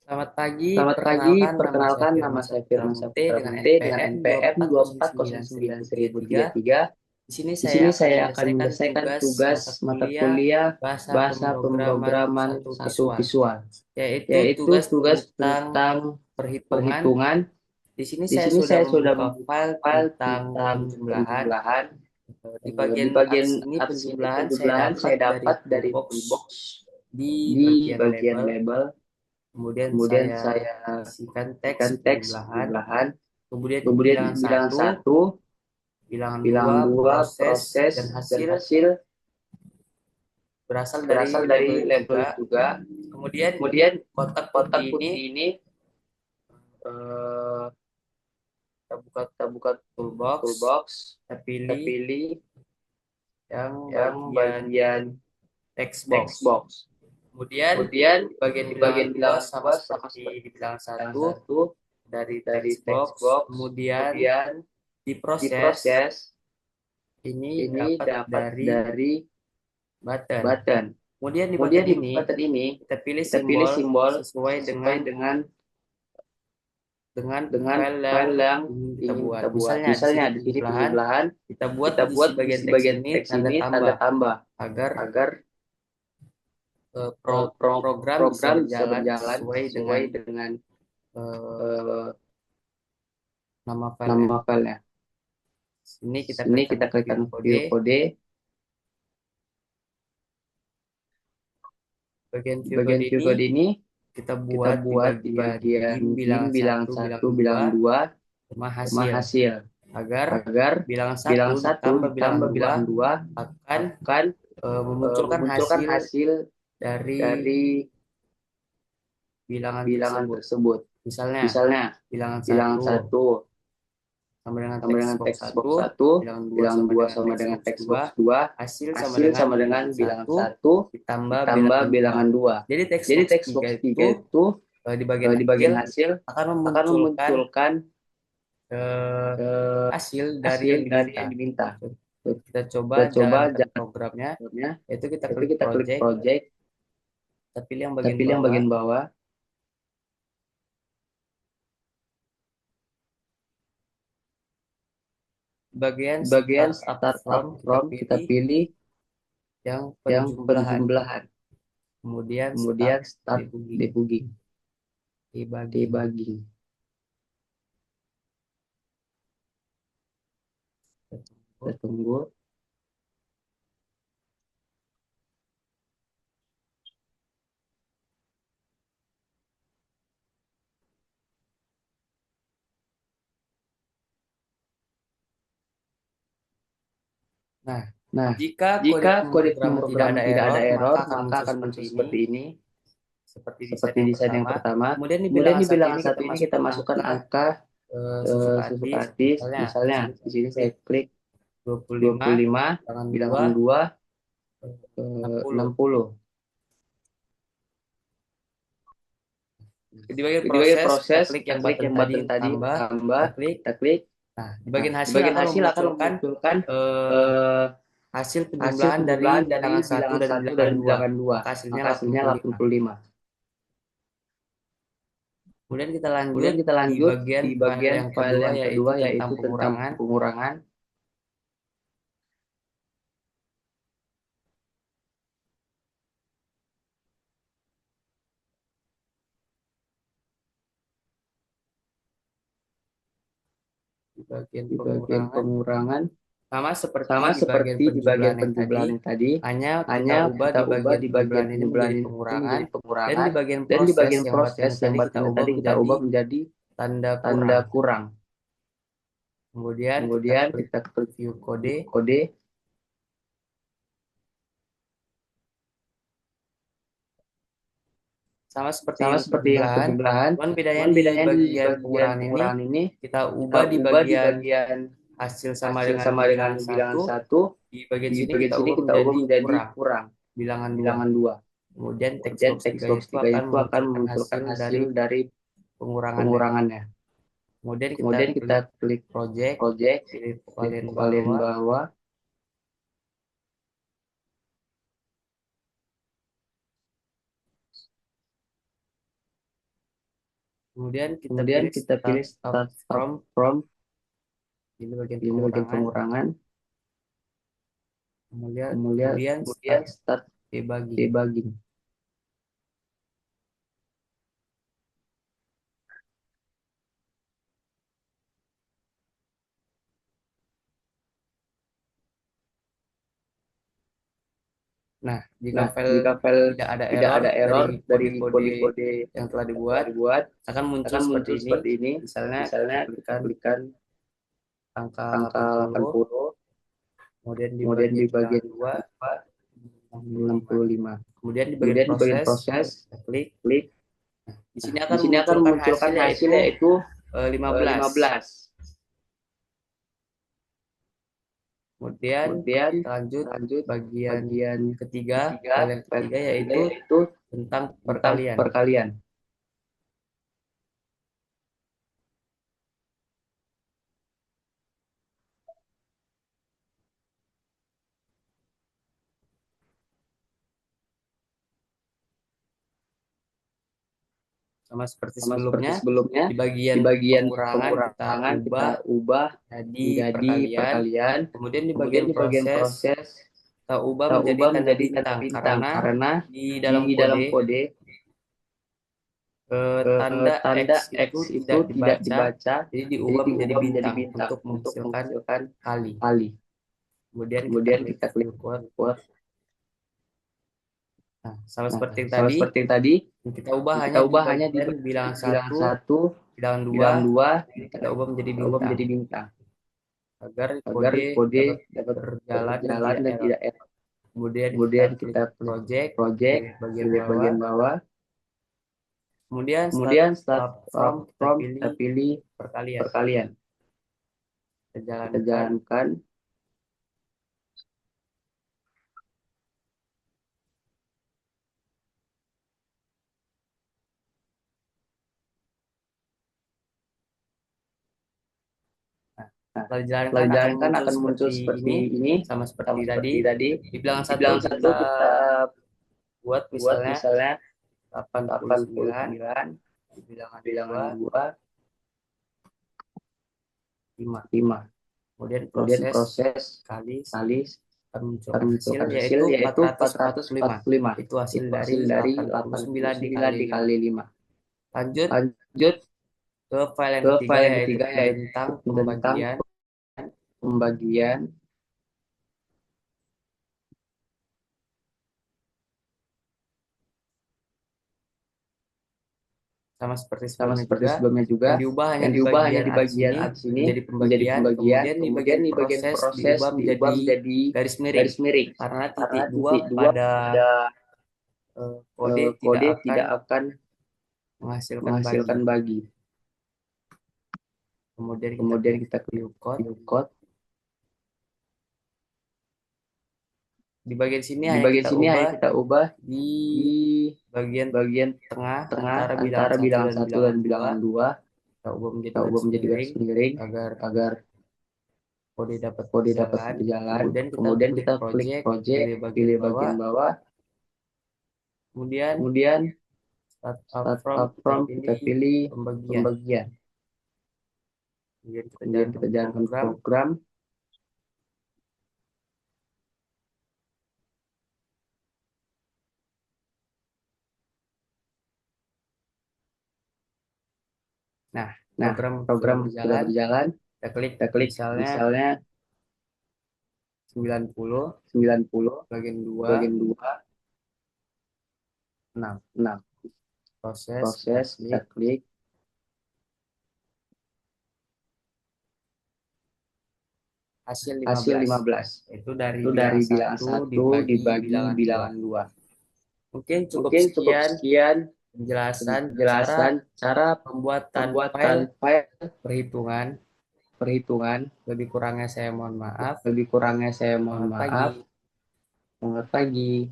Selamat pagi, Selamat pagi, perkenalkan nama saya perkenalkan nama Firman saya Saputra Firman Munte Saputra dengan Munte dengan NPM NPM 24091033. 24091033. Di sini Di saya sini akan saya akan menyelesaikan menyelesaikan tugas tugas mata mata kuliah kuliah Bahasa Bahasa Pemrograman Pemrograman satu satu Visual, Visual, yaitu yaitu tugas tugas tentang tentang perhitungan. perhitungan. Di sini Di saya sini sudah saya sudah membuka membuka file file tentang tentang penjumlahan. penjumlahan. Di Di bagian bagian atas ini atas ini penjumlahan saya penjumlahan dapat saya dari dapat dari toolbox toolbox di di bagian bagian label. label. Kemudian Kemudian saya saya isikan teks berikan teks penjumlahan. penjumlahan. Kemudian di Kemudian bilangan bilangan satu, satu, bilangan bilangan 2 dua, proses proses dan dan hasil hasil berasal dari berasal label dari label juga. juga. Kemudian Kemudian kotak kotak putih ini putih ini eh, kita buka kita buka toolbox, toolbox, kita kita pilih pilih yang yang bagian bagian text box. text box. Kemudian Kemudian di bagian di bilangan bagian 2 bilangan sama dua sama seperti seperti di bilangan bilangan satu, satu, dari dari text box. text box. Kemudian Kemudian diproses diproses, ini ini dapat dapat dari dari button. button. Kemudian di Kemudian button di ini button ini kita pilih kita pilih simbol simbol sesuai sesuai dengan dengan file yang file yang ingin kita ingin buat. kita buat. Misalnya di sini Misalnya di sini penjumlahan, penjumlahan, kita buat kita di buat bagian di teks bagian ini teks tanda ini tanda tambah tambah agar agar program bisa program bisa berjalan berjalan sesuai sesuai dengan dengan eh, eh, nama filenya. nama filenya. Sini kita Sini klikkan kita view klikkan view kode. kode. Bagian Di view bagian kode view ini kode ini kita kita buat di buat di bagian bagian dim dim bilangan bilangan satu, satu, bilangan 2, bilangan dua, sama sama hasil, hasil agar agar bilangan satu bilangan satu ditambah bilangan ditambah 2 bilangan dua akan akan memunculkan memunculkan hasil hasil dari dari bilangan bilangan tersebut. tersebut. Misalnya Misalnya bilangan bilangan satu satu sama dengan sama teks dengan box text box 1, satu, bilangan 2 bilangan sama 2 dengan sama teks dengan box text 2, box 2, hasil sama hasil dengan sama dengan bilangan bilangan satu satu ditambah ditambah bilangan 2. bilangan dua. Jadi teks Jadi box text 3 box itu 3 itu di bagian di hasil bagian hasil akan akan memunculkan memunculkan eh, eh, hasil dari hasil yang dari diminta. yang diminta. Kita coba Kita coba jalankan programnya, jalannya, yaitu kita yaitu klik kita klik project, project, kita pilih yang kita bagian pilih yang bawah. bagian bawah. Bagian Di bagian startup startup from kita from kita pilih pilih yang yang penjumlahan. penjumlahan. Kemudian start Kemudian start debugging, debugging, debugging. debugging. Kita tunggu. Nah, Nah, jika kode jika kode pemrograman tidak pemrograman ada tidak error, ada maka error, akan maka muncul akan seperti muncul ini, seperti ini, seperti desain seperti yang desain yang pertama. pertama. Kemudian di Kemudian bilangan di satu bilangan ini satu kita ini kita masukkan masukkan angka angka sesuka artis. sesuka artis. Misalnya di Misalnya sini di saya sini saya klik klik 25, 25, bilangan 2, bilangan 2, 60. 60. Di bagian Di bagian proses, kita proses, klik kita yang klik button yang tadi, button tadi, tambah, tambah, kita klik. kita klik. Nah, di Nah, bagian di hasil bagian akan hasil akan memunculkan memunculkan eh, eh, hasil hasil penjumlahan dari penjumlahan dari bilangan satu bilangan dan satu dan bilangan 2. bilangan 2. Maka hasilnya Maka hasilnya 85. 85. Kemudian kita lanjut Kemudian kita di lanjut bagian di file bagian yang file kedua, yang yaitu kedua tentang yaitu tentang pengurangan. pengurangan. Di bagian Di bagian pengurangan pengurangan sama seperti sama di bagian seperti di bagian penjumlahan yang tadi, penjumlahan yang tadi, hanya kita hanya ubah kita di ubah bagian di bagian penjumlahan ini penjumlahan menjadi ini pengurangan, menjadi dan di pengurangan, bagian dan di proses bagian yang proses button yang tadi kita button ubah tadi kita menjadi ubah menjadi tanda tanda kurang. kurang. Kemudian kita Kemudian klik kita klik view kode. kode. Sama seperti Sama yang seperti yang penjumlahan, penjumlahan, cuman bedanya cuman di bedanya di bagian bagian pengurangan ini pengurangan ini kita kita ubah di ubah di bagian bagian hasil sama hasil dengan sama dengan bilangan bilangan satu. satu. Di bagian Di sini bagian kita sini ubah kita ubah menjadi menjadi kurang, kurang, bilangan 2. bilangan 2. Kemudian text Kemudian box text 3 box itu 3 akan itu akan memunculkan memunculkan hasil hasil dari dari pengurangannya. pengurangannya. Kemudian kita Kemudian kita klik klik project, project, pilih klik bagian bagian bawah. bawah. Kemudian kita pilih start from, ini bagian pengurangan. Kemudian start debugging. Nah, jika file tidak ada error dari kode-kode yang telah dibuat, akan muncul seperti ini. Misalnya kita berikan angka 80, kemudian di bagian 2, 65. Kemudian di bagian proses, kita klik. Di sini akan memunculkan hasilnya yaitu 15. Kemudian lanjut bagian ketiga, file yang ketiga yaitu tentang perkalian. Sama seperti sebelumnya, di bagian pengurangan kita ubah jadi perkalian. Kemudian di bagian proses kita ubah menjadi tanda bintang karena di dalam kode tanda X itu tidak dibaca, jadi diubah menjadi bintang untuk menghasilkan kali. Kemudian kita klik quote. Nah, sama seperti yang tadi, kita ubah hanya di bilangan 1, bilangan 2, kita ubah menjadi bintang agar kode dapat berjalan dan tidak error. Kemudian kita klik project bagian bawah. Kemudian start from, kita pilih perkalian. Kita jalankan. Setelah dijalankan akan muncul seperti ini, sama seperti tadi. Di bilangan 1 kita buat misalnya 89, di bilangan 2 5. Kemudian proses kali akan munculkan hasil yaitu 445. Itu hasil dari 89 dikali 5. Lanjut ke file yang ketiga yaitu tentang pembagian. Sama seperti sebelumnya juga, yang diubah hanya di bagian atas ini menjadi pembagian. Kemudian di bagian proses diubah menjadi garis miring karena titik 2 pada kode tidak akan menghasilkan bagi. Kemudian kita klik quote. Di bagian sini hanya kita ubah di bagian tengah antara bilangan 1 dan bilangan 2. Kita ubah menjadi garis miring agar kode dapat berjalan. Kemudian kita klik project, pilih bagian bawah. Kemudian start from, kita pilih pembagian. Kemudian kita jalankan program. Nah, program sudah berjalan. Kita klik misalnya 90 bagian 2 6. Proses kita klik. Hasil 15. Itu dari bilangan 1 dibagi bilangan 2. Mungkin cukup sekian penjelasan cara pembuatan file perhitungan. Lebih kurangnya saya mohon maaf. Selamat pagi.